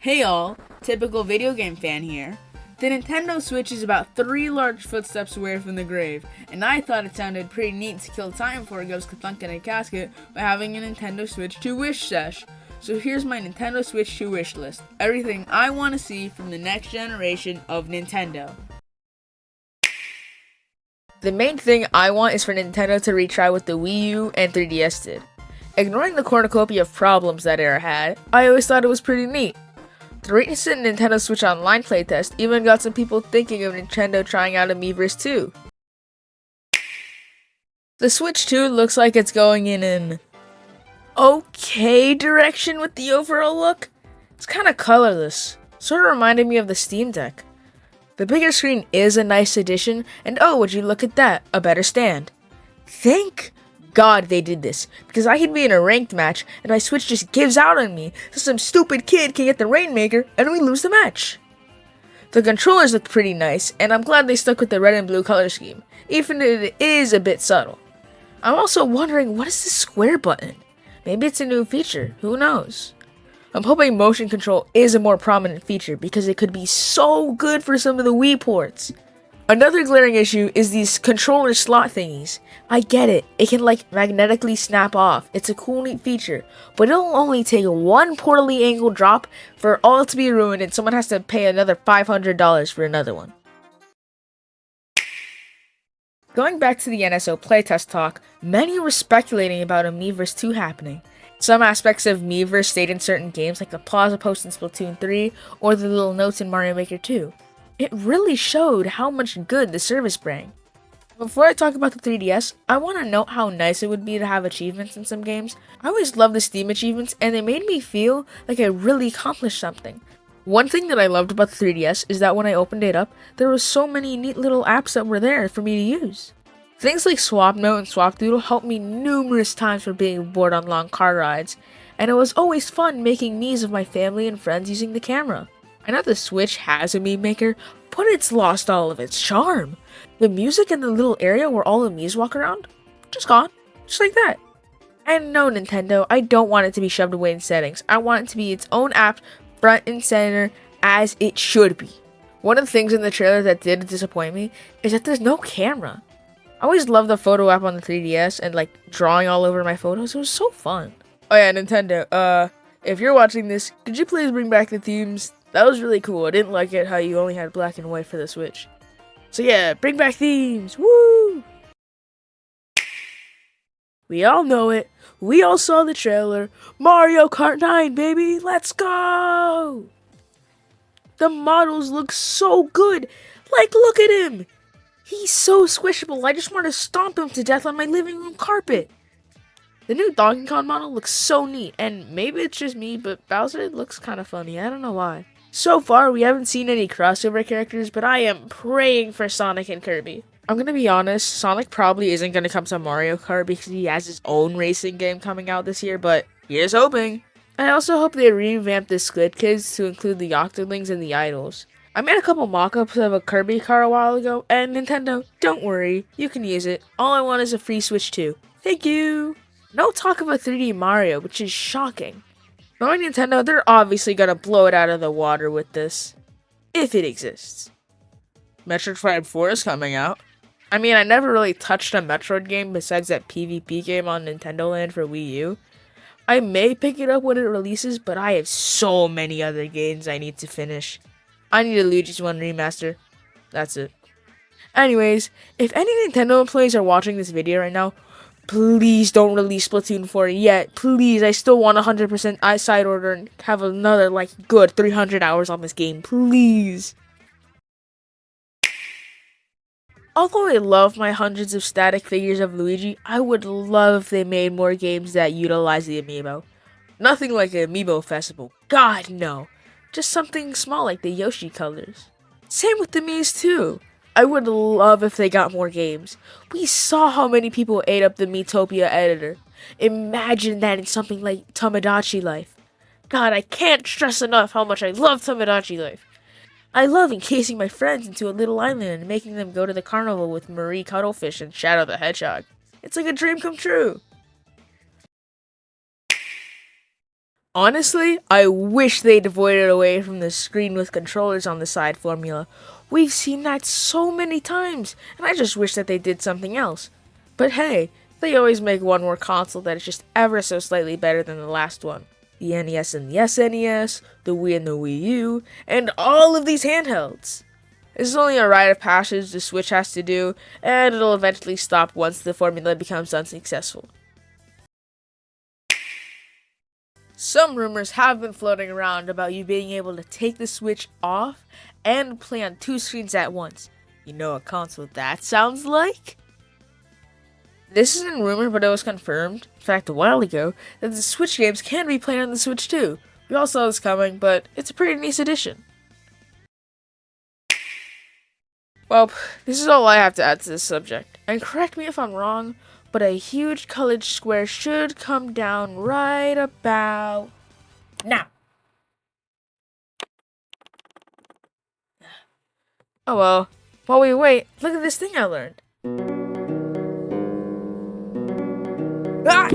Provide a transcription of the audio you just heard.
Hey all, typical video game fan here. The Nintendo Switch is about 3 large footsteps away from the grave, and I thought it sounded pretty neat to kill time before it goes ka-thunk in a casket by having a Nintendo Switch 2 wish sesh. So here's my Nintendo Switch 2 wish list. Everything I want to see from the next generation of Nintendo. The main thing I want is for Nintendo to retry what the Wii U and 3DS did. Ignoring the cornucopia of problems that era had, I always thought it was pretty neat. The recent Nintendo Switch Online playtest even got some people thinking of Nintendo trying out a Miiverse 2. The Switch 2 looks like it's going in an okay direction with the overall look. It's kind of colorless, sort of reminded me of the Steam Deck. The bigger screen is a nice addition, and oh, would you look at that, a better stand. Thank God they did this, because I could be in a ranked match and my Switch just gives out on me, so some stupid kid can get the Rainmaker and we lose the match. The controllers look pretty nice, and I'm glad they stuck with the red and blue color scheme, even if it is a bit subtle. I'm also wondering, what is the square button? Maybe it's a new feature, who knows? I'm hoping motion control is a more prominent feature because it could be so good for some of the Wii ports. Another glaring issue is these controller slot thingies. I get it, it can magnetically snap off. It's a cool neat feature, but it'll only take one poorly angled drop for all to be ruined and someone has to pay another $500 for another one. Going back to the NSO playtest talk, many were speculating about a Miiverse 2 happening. Some aspects of Miiverse stayed in certain games like the Plaza Post in Splatoon 3 or the little notes in Mario Maker 2. It really showed how much good the service bring. Before I talk about the 3DS, I want to note how nice it would be to have achievements in some games. I always love the Steam achievements and they made me feel like I really accomplished something. One thing that I loved about the 3DS is that when I opened it up, there were so many neat little apps that were there for me to use. Things like SwapNote and SwapDoodle helped me numerous times for being bored on long car rides, and it was always fun making memes of my family and friends using the camera. I know the Switch has a meme maker, but it's lost all of its charm. The music in the little area where all the Miis walk around, just gone, just like that. And no, Nintendo, I don't want it to be shoved away in settings. I want it to be its own app, front and center, as it should be. One of the things in the trailer that did disappoint me is that there's no camera. I always loved the photo app on the 3DS and drawing all over my photos. It was so fun. Oh yeah, Nintendo, if you're watching this, could you please bring back the themes? That was really cool. I didn't like it how you only had black and white for the Switch. So yeah, bring back themes. Woo! We all know it. We all saw the trailer. Mario Kart 9, baby. Let's go! The models look so good. Look at him. He's so squishable. I just want to stomp him to death on my living room carpet. The new Donkey Kong model looks so neat, and maybe it's just me, but Bowser looks kind of funny. I don't know why. So far, we haven't seen any crossover characters, but I am praying for Sonic and Kirby. I'm gonna be honest, Sonic probably isn't gonna come to Mario Kart because he has his own racing game coming out this year, but here's hoping. I also hope they revamp the Squid Kids to include the Octolings and the Idols. I made a couple mock-ups of a Kirby car a while ago, and Nintendo, don't worry, you can use it. All I want is a free Switch 2. Thank you! No talk of a 3D Mario, which is shocking. Knowing Nintendo, they're obviously gonna blow it out of the water with this. If it exists. Metroid Prime 4 is coming out. I mean, I never really touched a Metroid game besides that PvP game on Nintendo Land for Wii U. I may pick it up when it releases, but I have so many other games I need to finish. I need a Luigi's 1 remaster. That's it. Anyways, if any Nintendo employees are watching this video right now, please don't release Splatoon 4 yet. Please, I still want 100% side order and have another, good 300 hours on this game. Please. Although I love my hundreds of static figures of Luigi, I would love if they made more games that utilize the amiibo. Nothing like an amiibo festival. God, no. Just something small like the Yoshi colors. Same with the Miis too. I would love if they got more games. We saw how many people ate up the Miitopia editor. Imagine that in something like Tomodachi Life. God, I can't stress enough how much I love Tomodachi Life. I love encasing my friends into a little island and making them go to the carnival with Marie Cuttlefish and Shadow the Hedgehog. It's like a dream come true. Honestly, I wish they'd avoided away from the screen with controllers on the side formula. We've seen that so many times, and I just wish that they did something else. But hey, they always make one more console that is just ever so slightly better than the last one. The NES and the SNES, the Wii and the Wii U, and all of these handhelds. This is only a rite of passage the Switch has to do, and it'll eventually stop once the formula becomes unsuccessful. Some rumors have been floating around about you being able to take the Switch off and play on 2 screens at once. You know what console that sounds like? This isn't rumor, but it was confirmed, in fact a while ago, that the Switch games can be played on the Switch too. We all saw this coming, but it's a pretty nice addition. Well, this is all I have to add to this subject. And correct me if I'm wrong, but a huge colored square should come down right about now. Oh well, while we wait, look at this thing I learned. Ah!